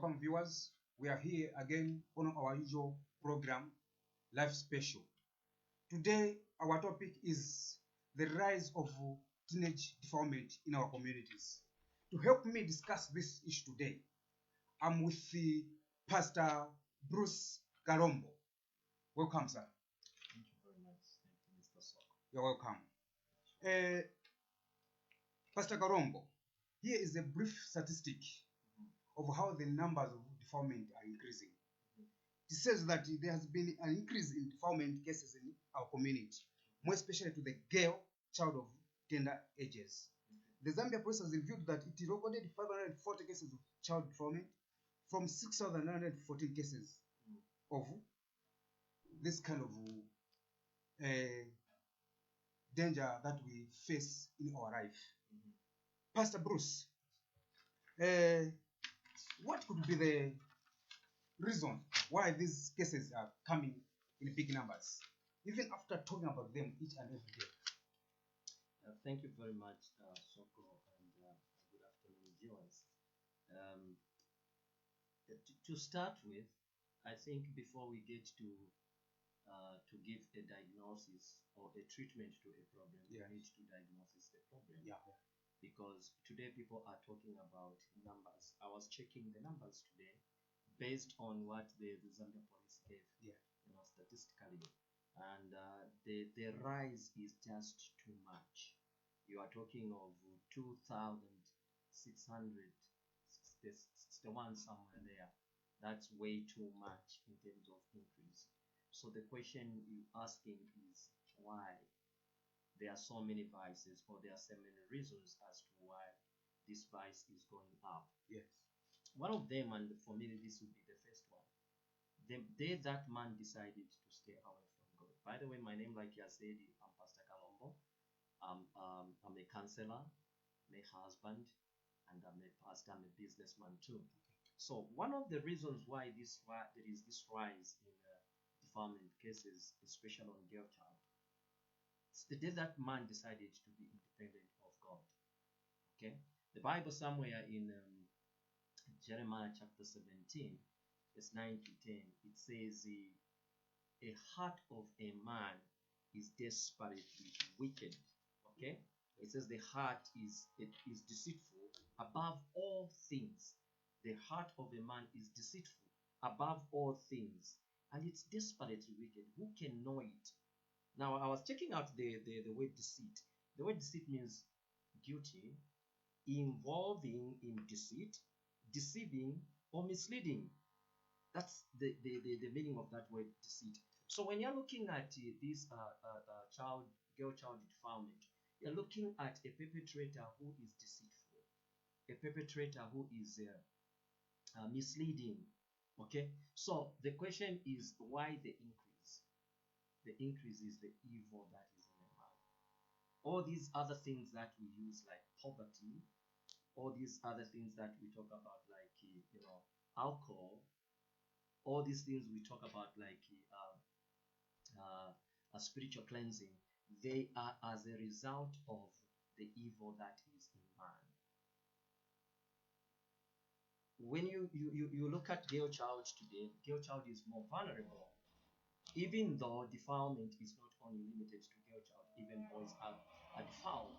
Welcome, viewers. We are here again on our usual program, Life Special. Today, our topic is the rise of teenage defilement in our communities. To help me discuss this issue today, I'm with Pastor Bruce Garombo. Welcome, sir. Thank you very much. Thank you, Mr. Soko. You're welcome. Pastor Garombo, here is a brief statistic of how the numbers of defilement are increasing. It says that there has been an increase in defilement cases in our community, more especially to the girl child of tender ages. The Zambia police has revealed that it recorded 540 cases of child defilement from 6,914 cases of this kind of danger that we face in our life. Pastor Bruce, what could be the reason why these cases are coming in big numbers, even after talking about them each and every day? Thank you very much, Soko, and good afternoon, viewers. To start with, I think before we get to give a diagnosis or a treatment to a problem, we need to diagnose the problem. Because today people are talking about numbers. I was checking the numbers today based on what the Zambia police gave, statistically, and the rise is just too much. You are talking of 2,661 somewhere there. That's way too much in terms of increase. So the question you're asking is why? There are so many vices, or there are so many reasons as to why this vice is going up. Yes. One of them, and for me this would be the first one, the day that man decided to stay away from God. By the way, my name, like you said, I'm Pastor Kalombo. I'm a counselor, I'm a husband, and I'm a pastor, I'm a businessman too. So one of the reasons why there is this rise in defilement cases, especially on girl child, it's the day that man decided to be independent of God. Okay, the Bible somewhere in Jeremiah chapter 17, verse 9 to 10, it says, "A heart of a man is desperately wicked." Okay, it says the heart is deceitful above all things. The heart of a man is deceitful above all things, and it's desperately wicked. Who can know it? Now, I was checking out the word deceit. The word deceit means guilty, involving in deceit, deceiving, or misleading. That's the meaning of that word deceit. So when you're looking at this girl child defilement, you're looking at a perpetrator who is deceitful, a perpetrator who is misleading. Okay, so the question is, why the increase? The increase is the evil that is in a man. All these other things that we use, like poverty, all these other things that we talk about, like alcohol, all these things we talk about, like a spiritual cleansing, they are as a result of the evil that is in man. When you look at girl child today, girl child is more vulnerable. Even though defilement is not only limited to girl child, even boys are defiled,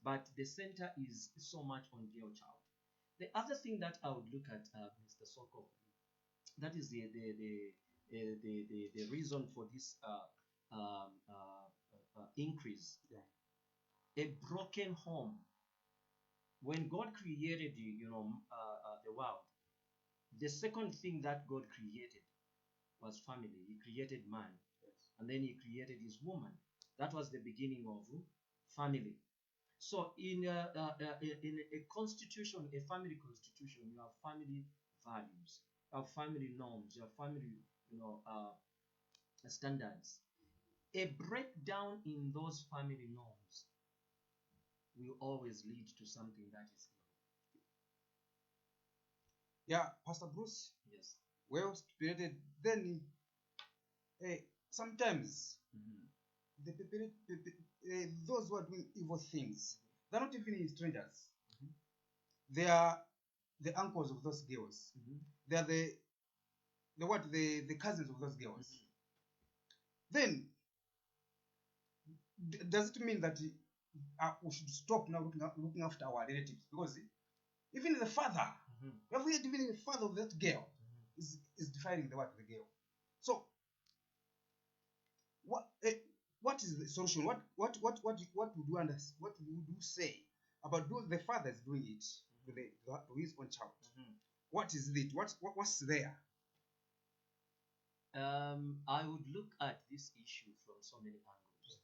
but the center is so much on girl child. The other thing that I would look at, Mr. Soko, that is the reason for this increase. A broken home. When God created the world, the second thing that God created was family. He created man, and then he created his woman. That was the beginning of family. So in a constitution, a family constitution, you have family values, you have family norms, you have family standards. A breakdown in those family norms will always lead to something that is evil. Yeah, Pastor Bruce. Yes. Well spirited. Then sometimes those who are doing evil things, they're not even strangers. They are the uncles of those girls. They are the cousins of those girls. Then does it mean that we should stop now looking after our relatives? Because even the father, even the father of that girl is defiling the girl. So what is the solution? What would you understand? What would you say about the fathers doing it to his own child? What is it? What's there? I would look at this issue from so many angles.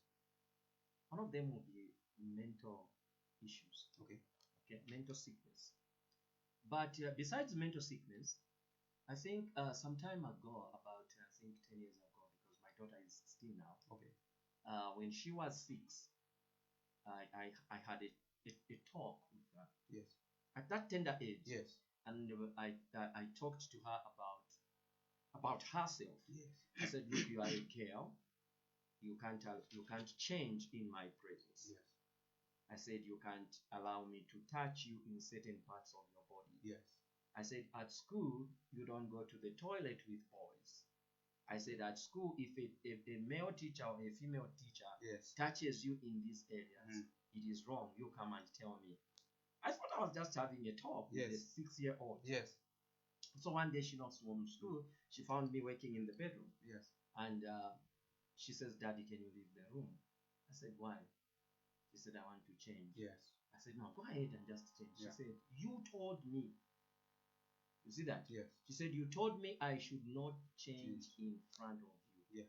One of them will be mental issues. Okay, mental sickness. But besides mental sickness, I think some time ago, about I think 10 years ago, because my daughter is 16 now. Okay. When she was 6, I had a talk with her. Yes. At that tender age. Yes. And I talked to her about herself. Yes. I said, look, you are a girl. You can't change in my presence. Yes. I said, you can't allow me to touch you in certain parts of your body. Yes. I said, at school, you don't go to the toilet with boys. I said, at school, if a male teacher or a female teacher touches you in these areas, it is wrong. You come and tell me. I thought I was just having a talk with a 6-year-old. Yes. So one day she knocks home from school. She found me working in the bedroom. Yes. And she says, Daddy, can you leave the room? I said, why? She said, I want to change. Yes. I said, no, go ahead and just change. She said, you told me. You see that? Yes. She said, you told me I should not change in front of you. Yeah.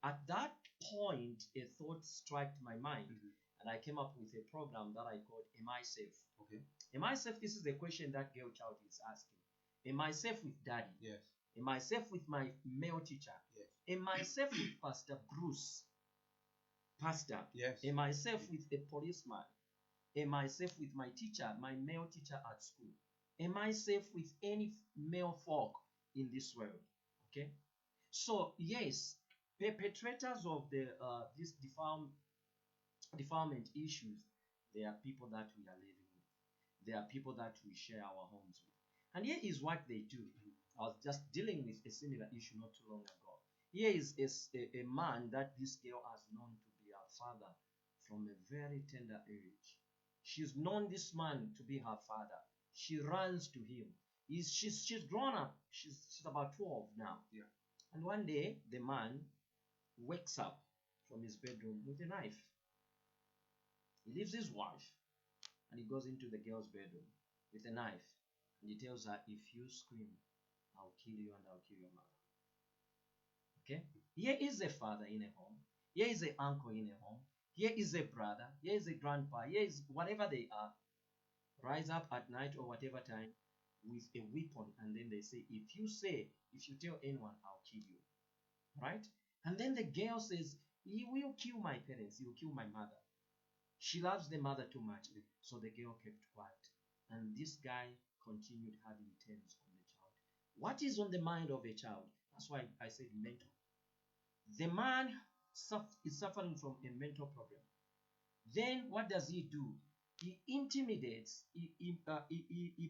At that point, a thought struck my mind. And I came up with a program that I called Am I Safe? Okay. Am I safe? This is the question that girl child is asking. Am I safe with Daddy? Yes. Am I safe with my male teacher? Yes. Am I safe with Pastor Bruce? Pastor? Yes. Am I safe with a policeman? Am I safe with my teacher, my male teacher at school? Am I safe with any male folk in this world? Okay. So yes, perpetrators of these defilement issues, they are people that we are living with. They are people that we share our homes with. And here is what they do. I was just dealing with a similar issue not too long ago. Here is a man that this girl has known to be her father from a very tender age. She's known this man to be her father. She runs to him. She's grown up. She's about 12 now. Yeah. And one day, the man wakes up from his bedroom with a knife. He leaves his wife and he goes into the girl's bedroom with a knife. And he tells her, if you scream, I'll kill you and I'll kill your mother. Okay? Here is a father in a home. Here is an uncle in a home. Here is a brother. Here is a grandpa. Here is whatever they are. Rise up at night or whatever time with a weapon, and then they say, if you tell anyone, I'll kill you. Right? And then the girl says, he will kill my parents. He will kill my mother. She loves the mother too much. So the girl kept quiet. And this guy continued having terms on the child. What is on the mind of a child? That's why I said mental. The man is suffering from a mental problem. Then what does he do? He intimidates, he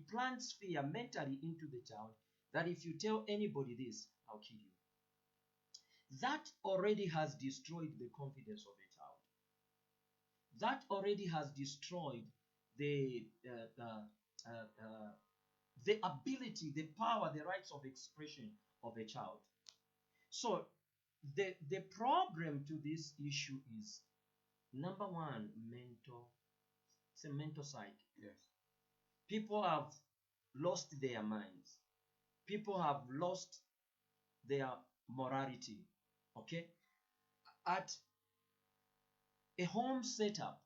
plants fear mentally into the child that if you tell anybody this, I'll kill you. That already has destroyed the confidence of a child. That already has destroyed the ability, the power, the rights of expression of a child. So the problem to this issue is, number one, mental. It's a mental psyche. Yes. People have lost their minds. People have lost their morality. Okay? At a home setup,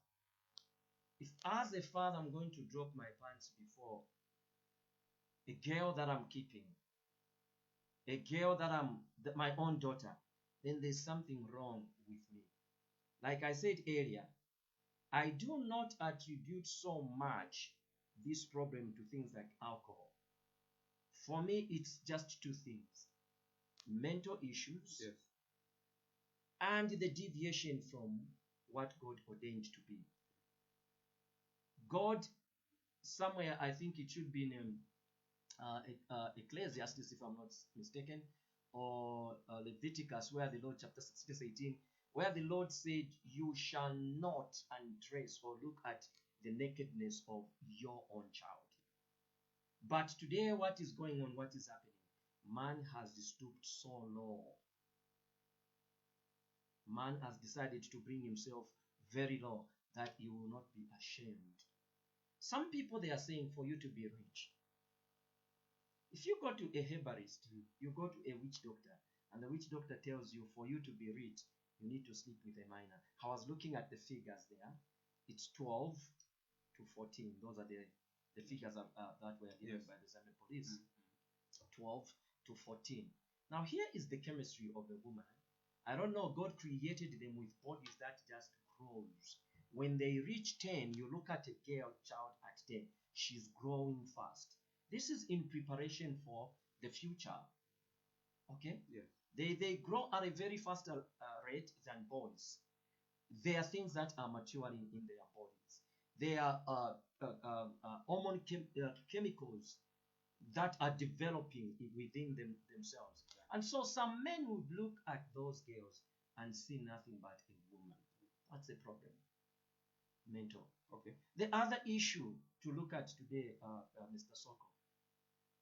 if as a father I'm going to drop my pants before a girl that I'm keeping, a girl that my own daughter, then there's something wrong with me. Like I said earlier, I do not attribute so much this problem to things like alcohol. For me, it's just two things: mental issues, yes, and the deviation from what God ordained to be. God, somewhere, I think it should be in Ecclesiastes, if I'm not mistaken, or Leviticus, where the Lord, chapter 6, verse 18, where the Lord said, "You shall not undress or look at the nakedness of your own child." But today, what is going on? What is happening? Man has stooped so low. Man has decided to bring himself very low that he will not be ashamed. Some people, they are saying for you to be rich. If you go to a herbalist, you go to a witch doctor, and the witch doctor tells you for you to be rich, you need to sleep with a minor. I was looking at the figures there. It's 12 to 14. Those are the figures that were given by the Zambia police. 12 to 14. Now, here is the chemistry of a woman. I don't know, God created them with bodies that just grows. When they reach 10, you look at a girl child at 10, she's growing fast. This is in preparation for the future. Okay? Yes. They grow at a very faster rate than boys. There are things that are maturing in their bodies. There are hormone chemicals that are developing within themselves. And so some men would look at those girls and see nothing but a woman. That's a problem. Mental. Okay. The other issue to look at today, Mr. Soko,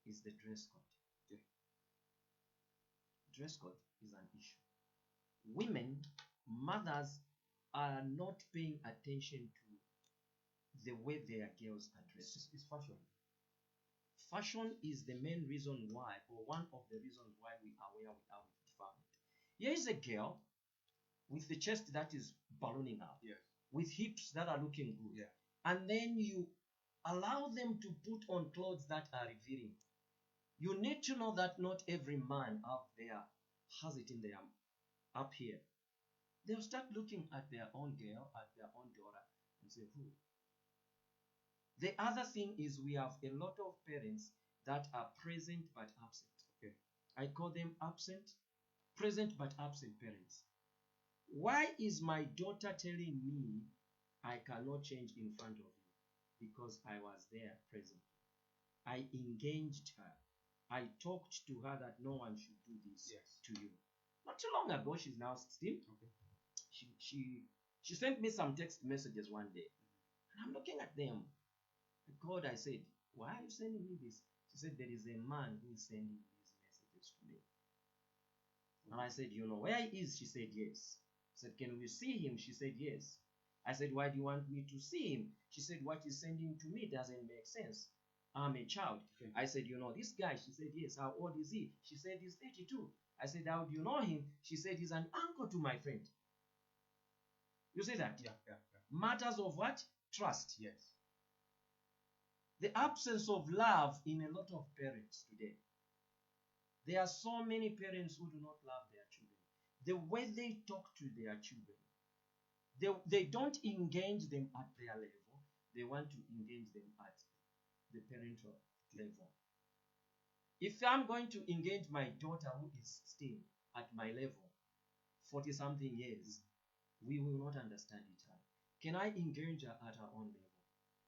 is the dress code. Okay. Dress code is an issue. Women, mothers, are not paying attention to the way their girls are dressed. It's fashion. Fashion is the main reason why, or one of the reasons why we are where we are with defilement. Here is a girl with the chest that is ballooning out, Yes. with hips that are looking good. Yeah. And then you allow them to put on clothes that are revealing. You need to know that not every man out there has it in their up here. They'll start looking at their own girl, at their own daughter, and say, who? The other thing is we have a lot of parents that are present but absent. Okay. I call them present but absent parents. Why is my daughter telling me I cannot change in front of you? Because I was there present. I engaged her. I talked to her that no one should do this to you. Not too long ago, she's now 16. Okay. She sent me some text messages one day. And I'm looking at them. I called, I said, why are you sending me this? She said, there is a man who is sending these messages to me. And I said, you know where he is? She said, yes. I said, can we see him? She said, yes. I said, why do you want me to see him? She said, what he's sending to me doesn't make sense. I'm a child. Okay. I said, you know this guy? She said, yes. How old is he? She said, he's 32. I said, how do you know him? She said, he's an uncle to my friend. You see that? Yeah. Matters of what? Trust. Yes. The absence of love in a lot of parents today. There are so many parents who do not love their children. The way they talk to their children, they don't engage them at their level. They want to engage them at the parental level. If I'm going to engage my daughter who is still at my level, 40-something years, we will not understand each other. Can I engage her at her own level?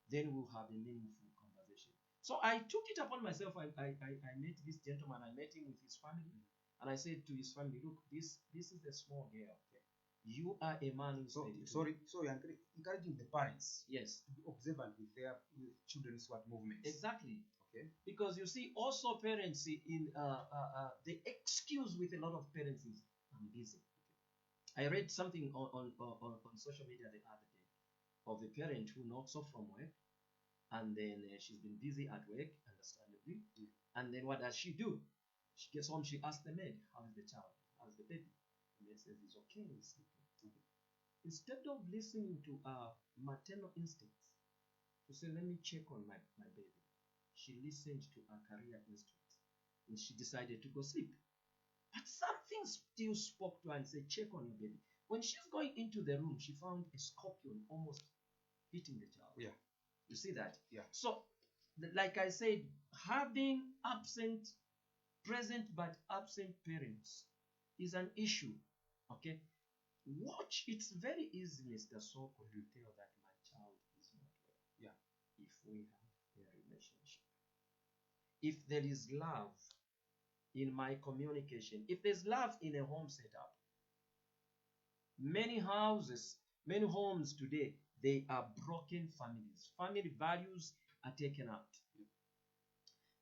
Then we'll have a meaningful conversation. So I took it upon myself. I met this gentleman. I met him with his family. And I said to his family, look, this is a small girl. Okay? You are a man who's ready. So you're encouraging the parents, yes, to be observant with their children's movements. Exactly. Okay. Because you see, also parents in the excuse with a lot of parents is, I'm busy. Okay. I read something on social media the other day of a parent who knocks off from work, and then she's been busy at work, understandably. And then what does she do? She gets home, she asks the maid, how is the child? How's the baby? The maid says, it's okay, he's sleeping. Okay. Instead of listening to our maternal instincts, to say, let me check on my baby, she listened to her career instincts, and she decided to go sleep. But something still spoke to her and said, check on your baby. When she's going into the room, she found a scorpion almost hitting the child. Yeah. You see that? Yeah. So, like I said, having present but absent parents is an issue. Okay? Watch. It's very easy, Mr. Soko, to tell that my child is not well. Yeah. If we have a relationship. if there is love in my communication, if there's love in a home setup, many houses, many homes today, they are broken families. Family values are taken out.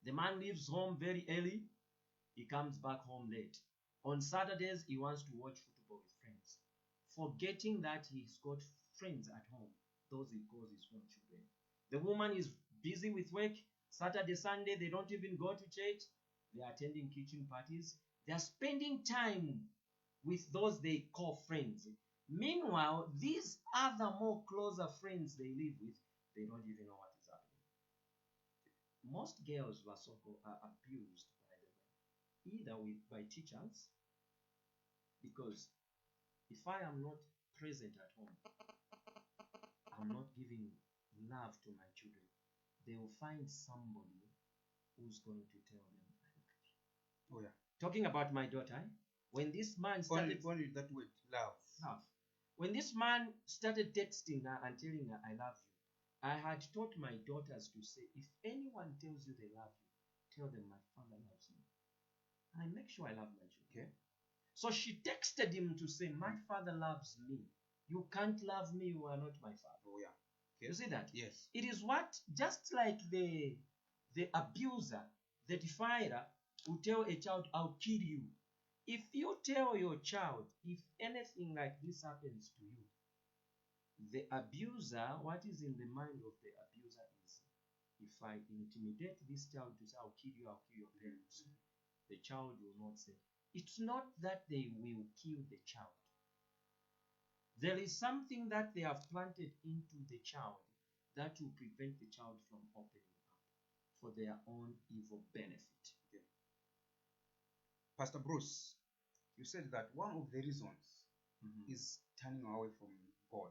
The man leaves home very early, he comes back home late. On Saturdays, he wants to watch football with friends, forgetting that he's got friends at home, those he calls his own children. The woman is busy with work. Saturday, Sunday, they don't even go to church. They are attending kitchen parties. They are spending time with those they call friends. Meanwhile, these other more closer friends they live with, they don't even know what is happening. Most girls were are abused, by the way, either by teachers, because if I am not present at home, I'm not giving love to my children, they will find somebody who's going to tell them I love you. Oh yeah. Talking about my daughter, when this man started Only that word, love. When this man started texting her and telling her I love you, I had taught my daughters to say, if anyone tells you they love you, tell them my father loves me. And I make sure I love my children. Okay. So she texted him to say, my father loves me. You can't love me, you are not my father. Oh yeah. You see that? Yes. It is what, just like the abuser, the defiler, will tell a child, I'll kill you. If you tell your child, if anything like this happens to you, the abuser, what is in the mind of the abuser is, if I intimidate this child to say, I'll kill you, I'll kill your parents, the child will not say. It's not that they will kill the child. There is something that they have planted into the child that will prevent the child from opening up for their own evil benefit. Okay. Pastor Bruce, you said that one of the reasons is turning away from God.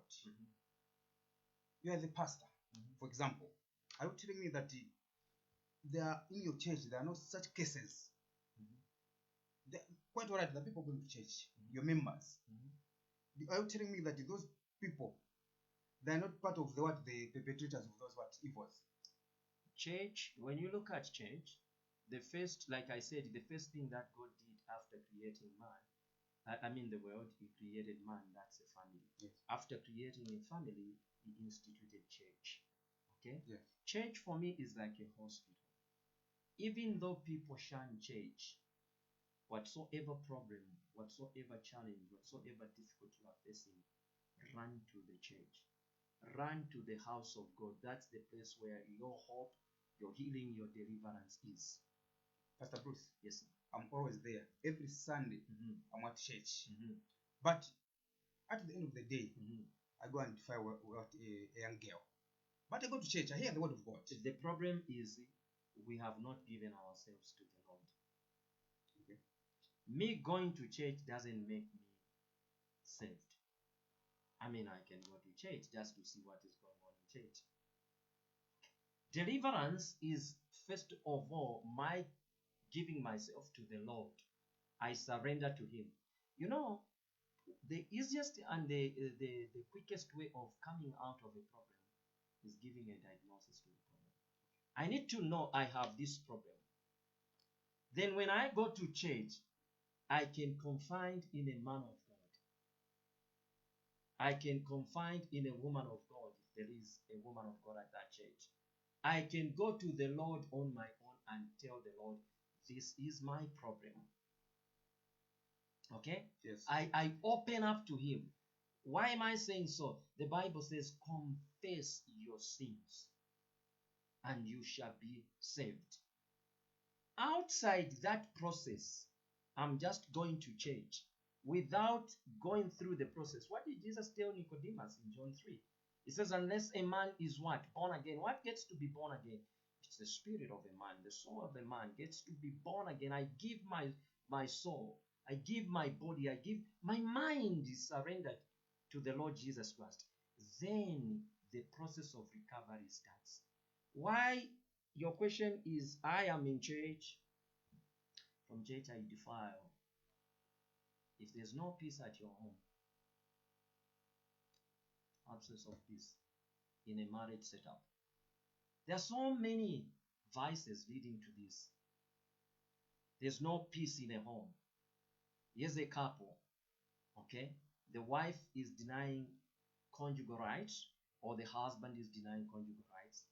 You are the pastor, for example. Are you telling me that there are, in your church, there are no such cases? Quite alright, the people going to church, your members. Are you telling me that those people, they are not part of the perpetrators of those evils? Church, when you look at church, the first, like I said, the first thing that God did after creating man, the world, he created man, that's a family. Yes. After creating a family, he instituted church. Okay? Yes. Church for me is like a hospital. Even though people shun church, whatsoever problem, whatsoever challenge, whatsoever difficulty you are facing, run to the church. Run to the house of God. That's the place where your hope, your healing, your deliverance is. Pastor Bruce, yes, sir. I'm always there. Every Sunday, I'm at church. But at the end of the day, I go and defy what a young girl. But I go to church, I hear the word of God. The problem is we have not given ourselves to the Lord. Okay. Me going to church doesn't make me saved. I can go to church just to see what is going on in church. Deliverance is, first of all, my giving myself to the Lord. I surrender to Him. You know, the easiest and the quickest way of coming out of a problem is giving a diagnosis to the problem. I need to know I have this problem. Then when I go to church, I can confide in a man of God. I can confide in a woman of God if there is a woman of God at that church. I can go to the Lord on my own and tell the Lord, this is my problem. Okay? Yes. I open up to Him. Why am I saying so? The Bible says, confess your sins and you shall be saved. Outside that process, I'm just going to church without going through the process. What did Jesus tell Nicodemus in John 3? He says, unless a man is what? Born again. What gets to be born again? It's the spirit of a man. The soul of a man gets to be born again. I give my soul. I give my body. I give my mind is surrendered to the Lord Jesus Christ. Then the process of recovery starts. Why? Your question is, I am in church. From church I defile. If there's no peace at your home, absence of peace in a marriage setup. There are so many vices leading to this. There's no peace in a home. Here's a couple, okay? The wife is denying conjugal rights, or the husband is denying conjugal rights.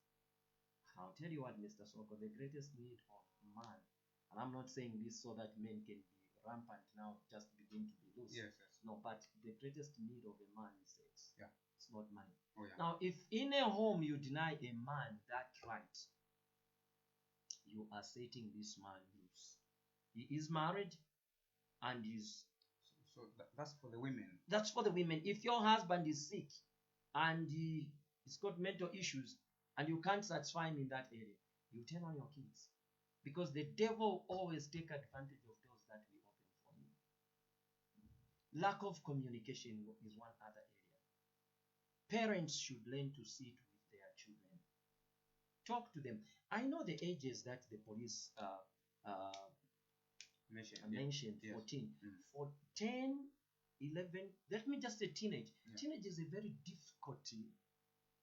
I'll tell you what, Mr. Soko, the greatest need of man, and I'm not saying this so that men can be rampant now, just begin to be loose. Yes. No, but the greatest need of a man is sex. Yeah. It's not money. Oh, yeah. Now, if in a home you deny a man that right, you are setting this man loose. He is married and is. So that's for the women. That's for the women. If your husband is sick and he's got mental issues and you can't satisfy him in that area, you tell on your kids. Because the devil always take advantage of doors that we open for him. Lack of communication is one other area. Parents should learn to sit with their children. Talk to them. I know the ages that the police mentioned, yes. 14. Mm. For 10, 11, let me just say teenage. Yeah. Teenage is a very difficult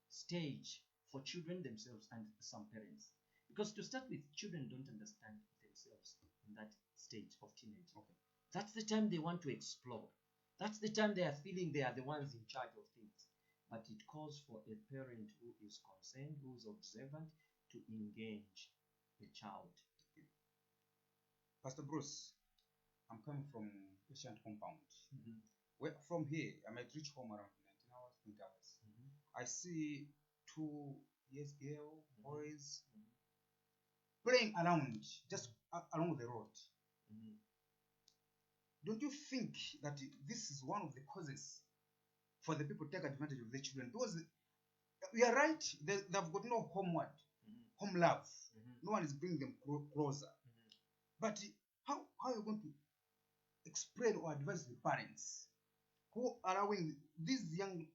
stage for children themselves and some parents. Because to start with, children don't understand themselves in that stage of teenage. Okay. That's the time they want to explore. That's the time they are feeling they are the ones in charge of things. But it calls for a parent who is concerned, who is observant, to engage the child. Okay. Pastor Bruce, I'm coming from patient compound. Mm-hmm. Where, from here, I might reach home around 19 hours, 20 hours. Mm-hmm. I see 2 years girl, boys, Mm-hmm. playing around, just along the road. Mm-hmm. Don't you think that this is one of the causes for the people to take advantage of the children? Because we are right, they've got no homeward, home love. No one is bringing them closer. But how are you going to explain or advise the parents who are allowing these young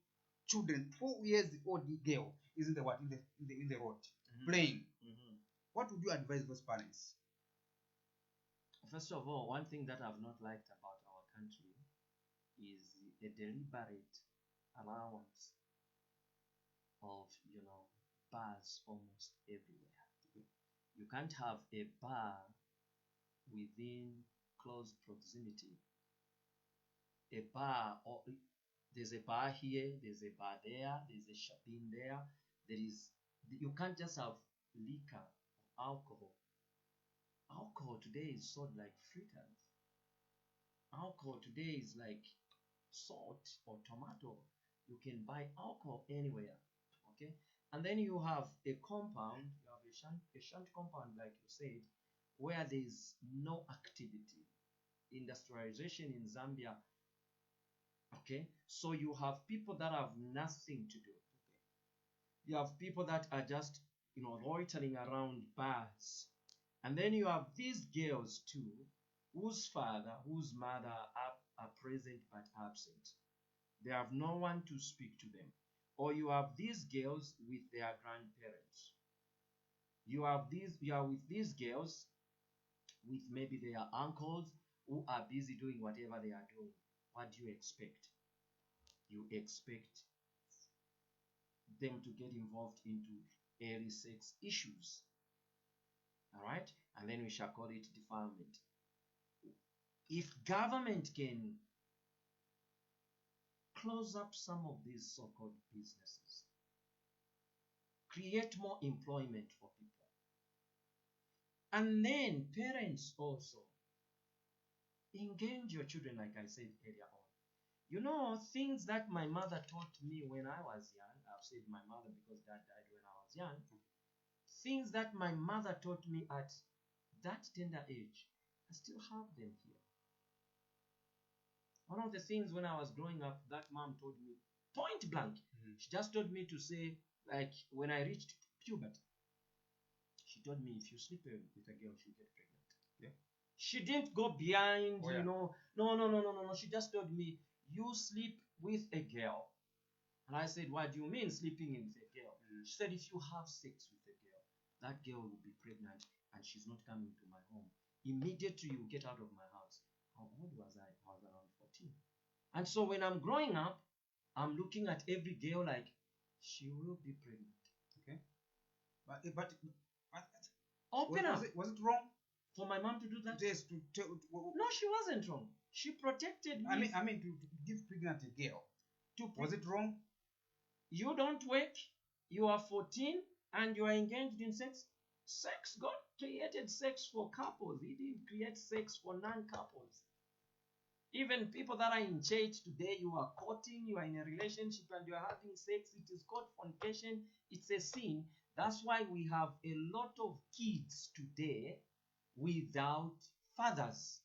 children, 4 years old girl, is in the road playing? What would you advise those parents? First of all, one thing that I've not liked about our country is a deliberate allowance of, bars almost everywhere. You can't have a bar within close proximity. A bar, or there's a bar here, there's a bar there, there's a shopping there. You can't just have liquor or alcohol. Alcohol today is sold like fritters. Alcohol today is like salt or tomato. You can buy alcohol anywhere. Okay? And then you have a compound, you have a shunt compound, like you said, where there's no activity. Industrialization in Zambia. Okay? So you have people that have nothing to do. Okay? You have people that are just, loitering around bars. And then you have these girls too, whose father, whose mother are present but absent. They have no one to speak to them. Or you have these girls with their grandparents. You are with these girls with maybe their uncles who are busy doing whatever they are doing. What do you expect? You expect them to get involved into early sex issues. All right? And then we shall call it defilement. If government can close up some of these so-called businesses, create more employment for people, and then parents also engage your children, like I said earlier on. Things that my mother taught me when I was young, I've said my mother because dad died when I was young, things that my mother taught me at that tender age, I still have them here. One of the things when I was growing up that mom told me, point blank, she just told me to say, like when I reached puberty, she told me if you sleep with a girl, she'll get pregnant. Yeah. She didn't go behind, No. She just told me, you sleep with a girl. And I said, what do you mean sleeping with a girl? She said, if you have sex with a girl, that girl will be pregnant and she's not coming to my home. Immediately you get out of my house. How old was I? I was around 14. And so when I'm growing up, I'm looking at every girl like, she will be pregnant. Okay. But Open up. Was it wrong? For my mom to do that? Yes, to tell. No, she wasn't wrong. She protected me. I mean to give pregnant a girl. Was it wrong? You don't work. You are 14 and you are engaged in sex. Sex, God created sex for couples. He didn't create sex for non-couples. Even people that are in church today, you are courting, you are in a relationship and you are having sex. It is called fornication. It's a sin. That's why we have a lot of kids today without fathers.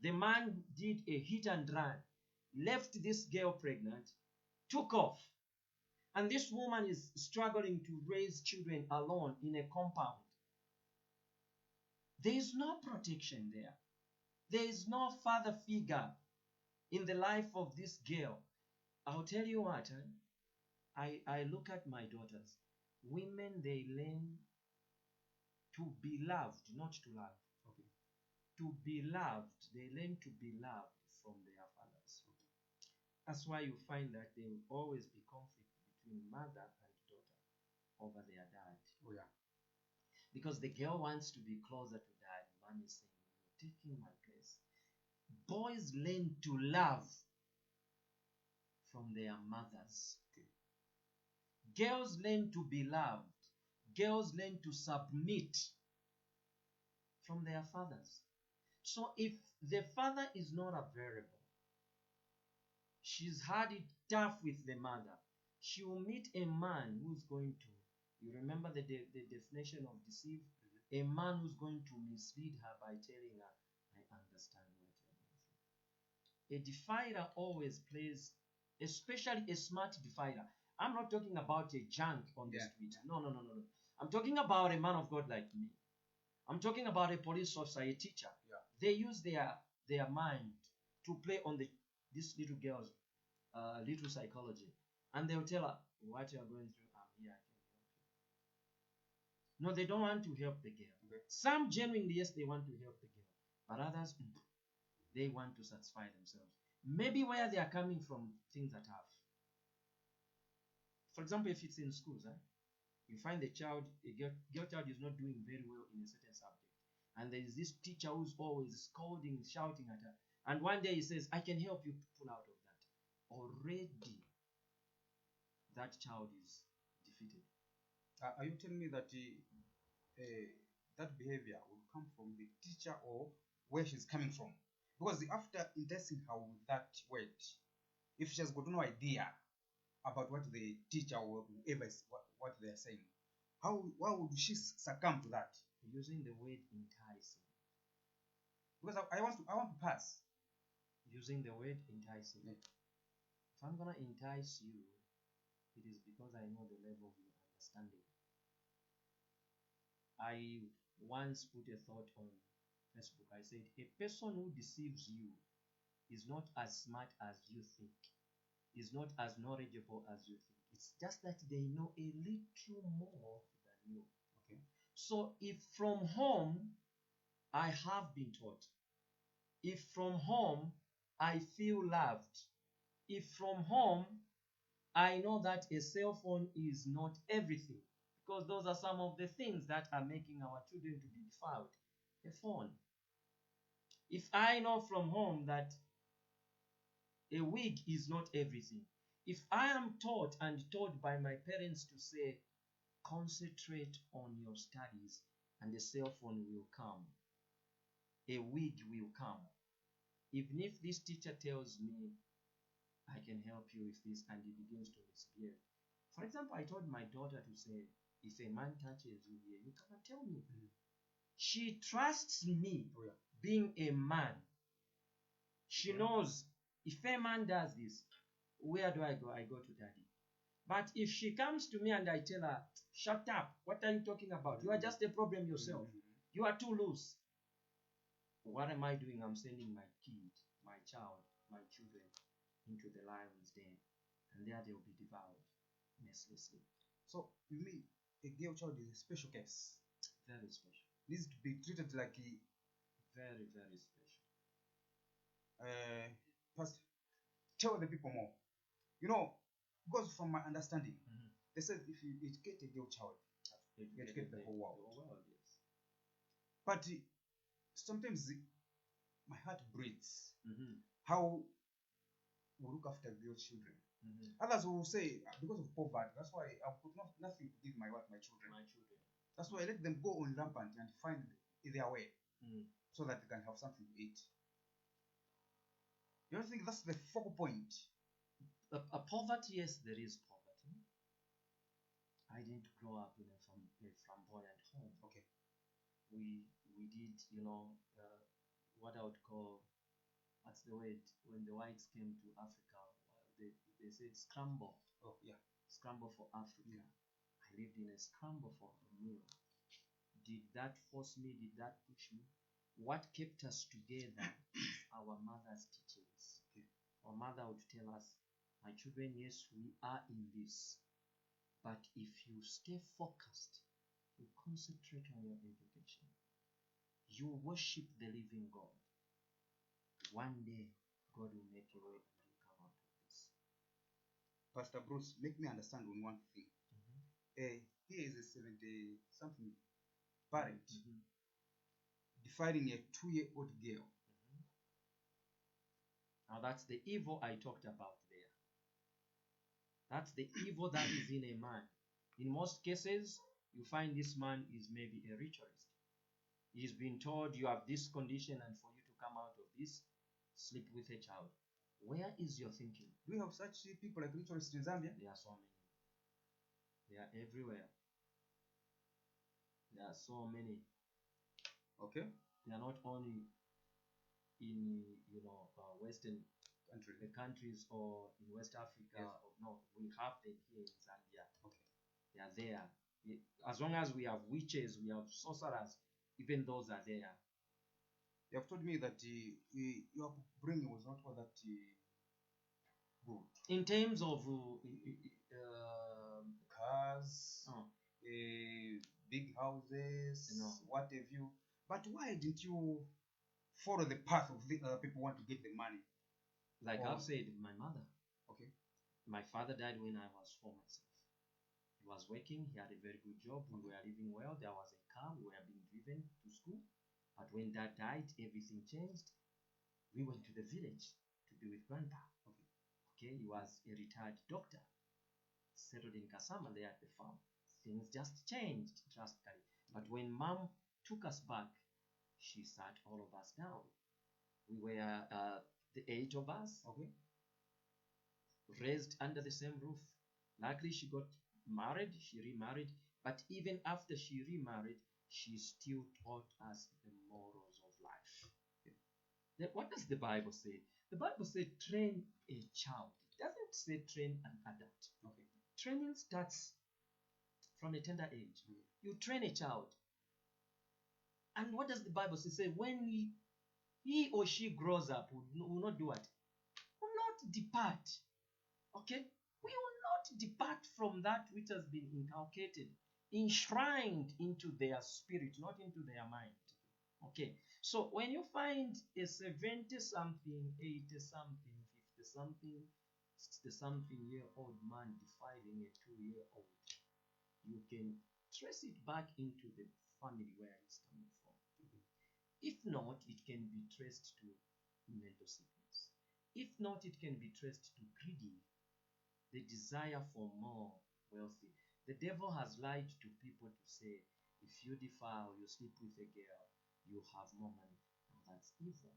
The man did a hit and run, left this girl pregnant, took off. And this woman is struggling to raise children alone in a compound. There is no protection there. There is no father figure in the life of this girl. I'll tell you what, I look at my daughters. Women, they learn to be loved, not to love. Okay. To be loved, they learn to be loved from their fathers. Okay. That's why you find that there will always be conflict between mother and daughter over their dad. Oh yeah. Because the girl wants to be closer to dad. Mom is saying, you're taking my place. Boys learn to love from their mothers. Okay. Girls learn to be loved. Girls learn to submit from their fathers. So if the father is not available, she's had it tough with the mother. She will meet a man who's going to, you remember the definition of deceive? A man who's going to mislead her by telling her, I understand what you're going through. A defiler always plays, especially a smart defiler. I'm not talking about a junk on the street. No. I'm talking about a man of God like me. I'm talking about a police officer, a teacher. Yeah. They use their mind to play on this little girl's little psychology. And they'll tell her, what you are going through, I'm here, I can help you. No, they don't want to help the girl. Okay. Some genuinely, yes, they want to help the girl. But others, they want to satisfy themselves. Maybe where they are coming from, things are tough. For example, if it's in schools, you find a girl child is not doing very well in a certain subject. And there is this teacher who's always scolding, shouting at her. And one day he says, I can help you pull out of that. Already, that child is defeated. Are you telling me that that behavior will come from the teacher or where she's coming from? Because after intensing her with that word, if she has got no idea about what the teacher or whoever is what they are saying, why would she succumb to that? Using the word enticing. Because I want to pass. Using the word enticing. Yeah. If I'm gonna entice you, it is because I know the level of your understanding. I once put a thought on Facebook. I said, a person who deceives you is not as smart as you think, is not as knowledgeable as you think. It's just that they know a little more than you. Okay. So if from home I have been taught, if from home I feel loved, if from home I know that a cell phone is not everything, because those are some of the things that are making our children to be defiled. A phone. If I know from home that a wig is not everything, if I am taught and told by my parents to say, concentrate on your studies and a cell phone will come, a wig will come. Even if this teacher tells me, I can help you with this, and he begins to misbehave. For example, I told my daughter to say, if a man touches you here, you come and tell me. She trusts me, being a man. She knows if a man does this, where do I go? I go to daddy. But if she comes to me and I tell her, shut up, what are you talking about? You are just a problem yourself. You are too loose. What am I doing? I'm sending my kid, my child, my children into the lion's den, and there they will be devoured mercilessly. So you mean a girl child is a special case? Very special. Needs to be treated like a very, very special. Pastor, tell the people more. You know, because from my understanding, they said if you educate a girl child, you educate the whole world. The whole world, yes. But sometimes my heart breaks Mm-hmm. how we look after girl children. Mm-hmm. Others will say, because of poverty, that's why I've got nothing to give my children. My children. That's why I let them go on rampant and find their way Mm. so that they can have something to eat. You don't think that's the focal point? A poverty, yes, there is poverty. I didn't grow up in a flamboyant home. Okay. We did, what I would call, what's the word, when the whites came to Africa, they said scramble. Oh, yeah. Scramble for Africa. Yeah. I lived in a scramble for a meal. Did that force me? Did that push me? What kept us together is our mother's teachings. Okay. Our mother would tell us, my children, yes, we are in this, but if you stay focused, you concentrate on your education, you worship the living God, one day God will make a way and you come out of this. Pastor Bruce, make me understand on one thing. Mm-hmm. Here is a 70-something parent Mm-hmm. defining a 2-year-old girl. Mm-hmm. Now that's the evil I talked about there. That's the evil that is in a man. In most cases, you find this man is maybe a ritualist. He's been told you have this condition, and for you to come out of this, sleep with a child. Where is your thinking? Do we have such people like ritualists in Zambia? There are so many. They are everywhere. There are so many. Okay. They are not only in Western countries or in West Africa. Yes. Or, no, we have them here in Zambia. Okay. They are there. As long as we have witches, we have sorcerers, even those are there. You have told me that your upbringing was not all that good. In terms of cars, oh, big houses, No. what have you. But why didn't you follow the path of the people who want to get the money? like Or- I've said, my mother. Okay. My father died when I was 4 myself. He was working, he had a very good job, we were living well, there was a car, we were being driven to school. But when dad died, everything changed. We went to the village to be with grandpa. Okay, he was a retired doctor, settled in Kasama there at the farm. Things just changed drastically. But when mom took us back, she sat all of us down. We were the 8 of us, Okay. raised under the same roof. Luckily, she got married, she remarried, but even after she remarried, she still taught us the morals of life. What does the Bible say? The Bible says train a child. It doesn't say train an adult. Okay. Training starts from a tender age. You train a child. And what does the Bible say? Say when he or she grows up, will not do what? Will not depart. Okay? We will not depart from that which has been inculcated, enshrined into their spirit, not into their mind. Okay? So when you find a 70-something, 80-something, 50-something, 60-something year old man defiling a 2-year-old, you can trace it back into the family where it's coming from. If not, it can be traced to mental sickness. If not, it can be traced to greedy, the desire for more wealthy. The devil has lied to people to say, if you defile, you sleep with a girl, you have more money. Now that's evil.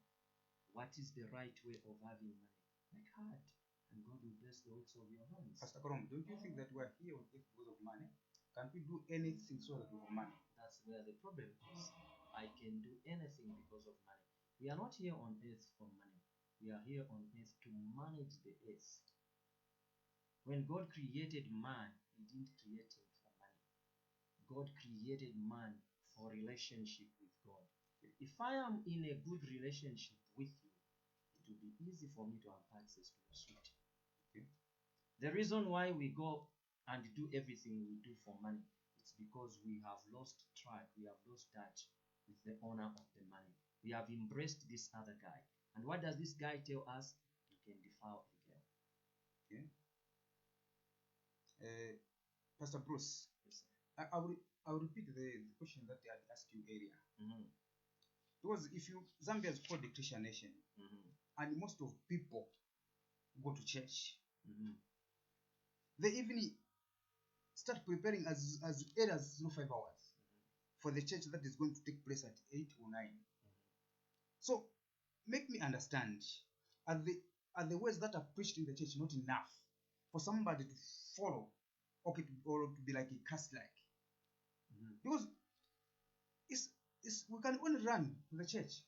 What is the right way of having money? Work hard, and God will bless the works of your hands. Pastor Korom, don't you think that we're here on earth because of money? Can we do anything so that we have money? That's where the problem is. I can do anything because of money. We are not here on earth for money. We are here on earth to manage the earth. When God created man, he didn't create him for money. God created man for relationship with God. If I am in a good relationship with you, it will be easy for me to have access to your sweet. Okay. The reason why we go and do everything we do for money, it's because we have lost track, we have lost touch with the owner of the money. We have embraced this other guy. And what does this guy tell us? You can defile a girl. Okay. Pastor Bruce, Yes, sir. I will repeat the question that I had asked you earlier. Mhm. Because if you Zambia is called a Christian nation, Mhm. and most of people go to church, Mhm. they even start preparing as early as 5 hours for the church that is going to take place at 8 or 9. So make me understand, are the words that are preached in the church not enough for somebody to follow, okay, or to be like a Christ-like? Mhm. Because we can only run to the church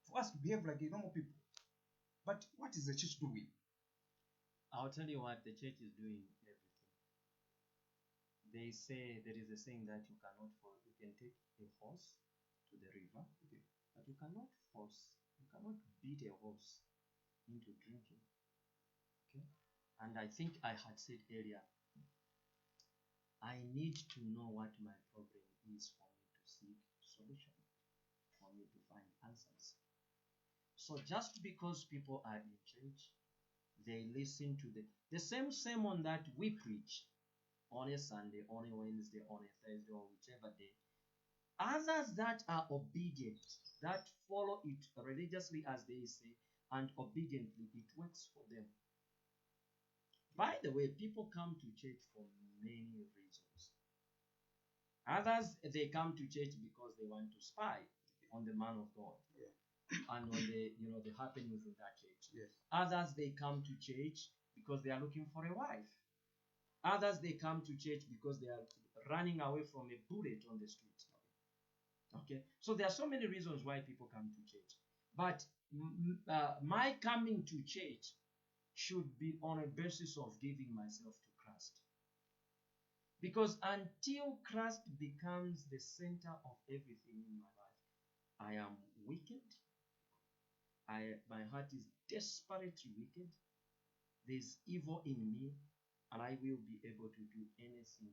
for us to behave like a normal people. But what is the church doing? I'll tell you what the church is doing everything. They say there is a saying that you cannot force. You can take a horse to the river, okay, but you cannot beat a horse into drinking. Okay, and I think I had said earlier, I need to know what my problem is for me to seek solution, for me to find answers. So just because people are in church, they listen to the same sermon that we preach on a Sunday, on a Wednesday, on a Thursday, or whichever day. Others that are obedient, that follow it religiously as they say, and obediently, it works for them. By the way, people come to church for many reasons. Others, they come to church because they want to spy on the man of God, and on the happenings in that church. Yes. Others, they come to church because they are looking for a wife. Others, they come to church because they are running away from a bullet on the street. Okay, so there are so many reasons why people come to church, but my coming to church should be on a basis of giving myself to Christ. Because until Christ becomes the center of everything in my life, I am wicked. My heart is desperately wicked. There's evil in me, and I will be able to do anything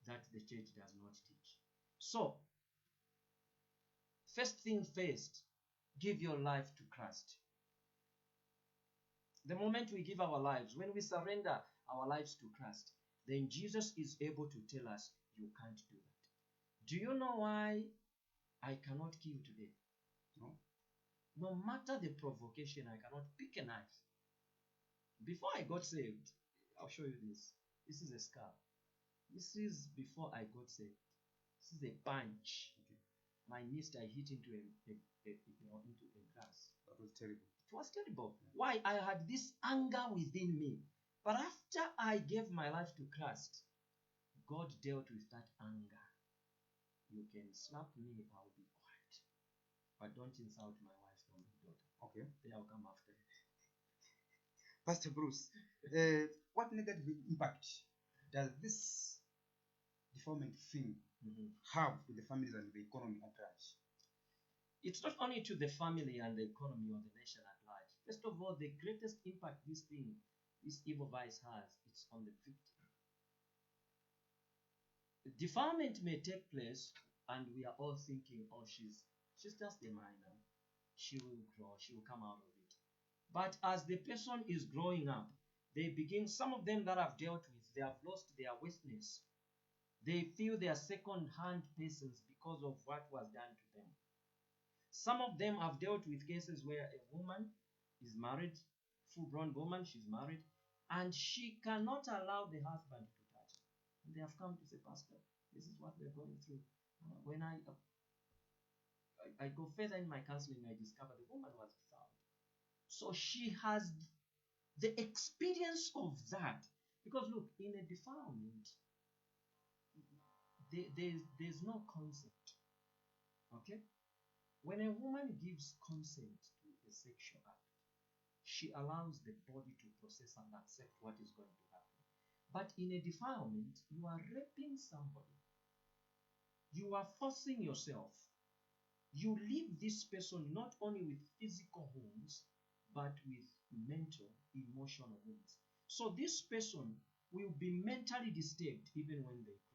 that the church does not teach. So, first thing first, give your life to Christ. The moment we give our lives, when we surrender our lives to Christ, then Jesus is able to tell us, you can't do that. Do you know why I cannot kill today? No. No matter the provocation, I cannot pick a knife. Before I got saved, I'll show you this. This is a scar. This is before I got saved. This is a punch. Okay. My missed, I hit into a grass. That was terrible. It was terrible. Why? I had this anger within me. But after I gave my life to Christ, God dealt with that anger. You can slap me, I'll be quiet. But don't insult my wife or my daughter. Okay. They'll come after it. Pastor Bruce, what negative impact does this defilement thing have to the families and the economy at large? It's not only to the family and the economy or the nation at large. First of all, the greatest impact this evil vice has, it's on the victim. Defilement may take place, and we are all thinking, oh, she's just a minor. She will grow, she will come out of it. But as the person is growing up, some of them that I've dealt with, they have lost their witness. They feel they are second-hand persons because of what was done to them. Some of them have dealt with cases where a woman is married, full-grown woman, she's married, and she cannot allow the husband to touch her. And they have come to say, Pastor, this is what we're going through. When I go further in my counseling, I discover the woman was defiled. So she has the experience of that. Because look, in a defilement, there's no consent. Okay? When a woman gives consent to a sexual act, she allows the body to process and accept what is going to happen. But in a defilement, you are raping somebody. You are forcing yourself. You leave this person not only with physical wounds, but with mental, emotional wounds. So this person will be mentally disturbed even when they grow.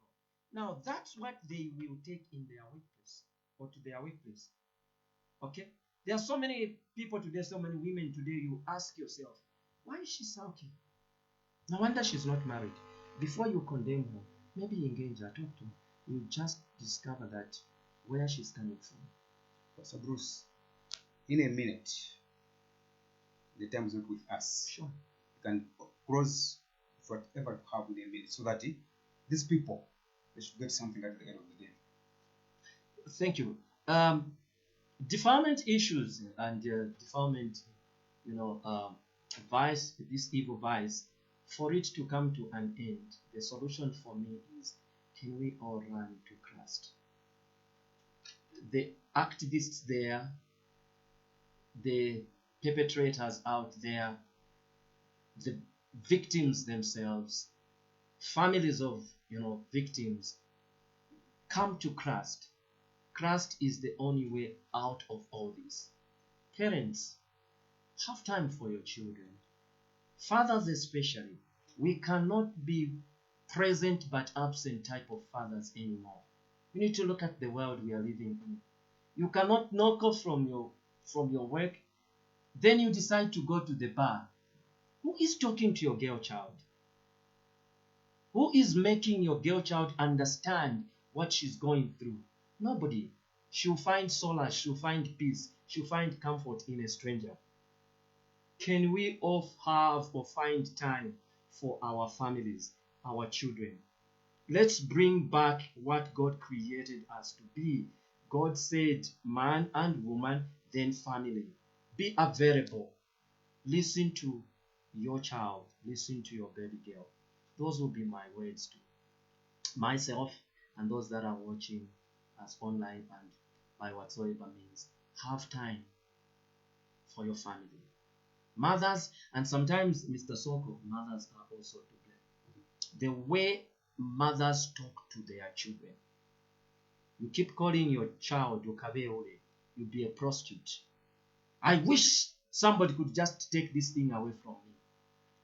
Now, that's what they will take in their workplace or to their workplace. Okay? There are so many people today, so many women today, you ask yourself, why is she sulking? No wonder she's not married. Before you condemn her, maybe engage her, talk to her. You just discover that where she's coming from. Pastor Bruce, in a minute, the time is not with us. Sure. You can close whatever you have in a minute so that these people, they should get something at the end of the day. Thank you. Defilement issues and defilement, vice, this evil vice, for it to come to an end, the solution for me is, can we all run to Christ? The activists there, the perpetrators out there, the victims themselves, families of victims, come to Christ. Christ is the only way out of all this. Parents, have time for your children. Fathers especially, we cannot be present but absent type of fathers anymore. You need to look at the world we are living in. You cannot knock off from your work, then you decide to go to the bar. Who is talking to your girl child? Who is making your girl child understand what she's going through? Nobody. She'll find solace, she'll find peace, she'll find comfort in a stranger. Can we all have or find time for our families, our children? Let's bring back what God created us to be. God said man and woman, then family. Be available. Listen to your child. Listen to your baby girl. Those will be my words to myself and those that are watching us online and by whatsoever means. Have time for your family. Mothers, and sometimes, Mr. Soko, mothers are also to blame. The way mothers talk to their children. You keep calling your child Okabeole, you'll be a prostitute. I wish somebody could just take this thing away from me.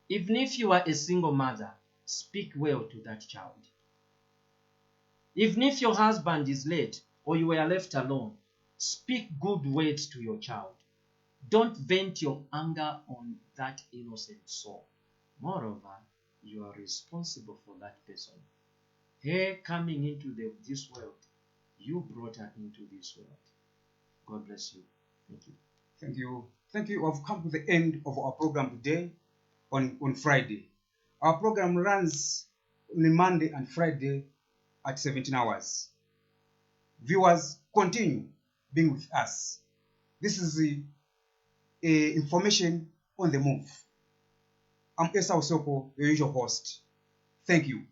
Even if you are a single mother, speak well to that child. Even if your husband is late or you were left alone, speak good words to your child. Don't vent your anger on that innocent soul. Moreover, you are responsible for that person. Her coming into this world, you brought her into this world. God bless you. Thank you. Thank you. Thank you. We have come to the end of our program today on Friday. Our program runs on Monday and Friday at 17 hours. Viewers, continue being with us. This is the information on the move. I'm Esau Soko, your usual host. Thank you.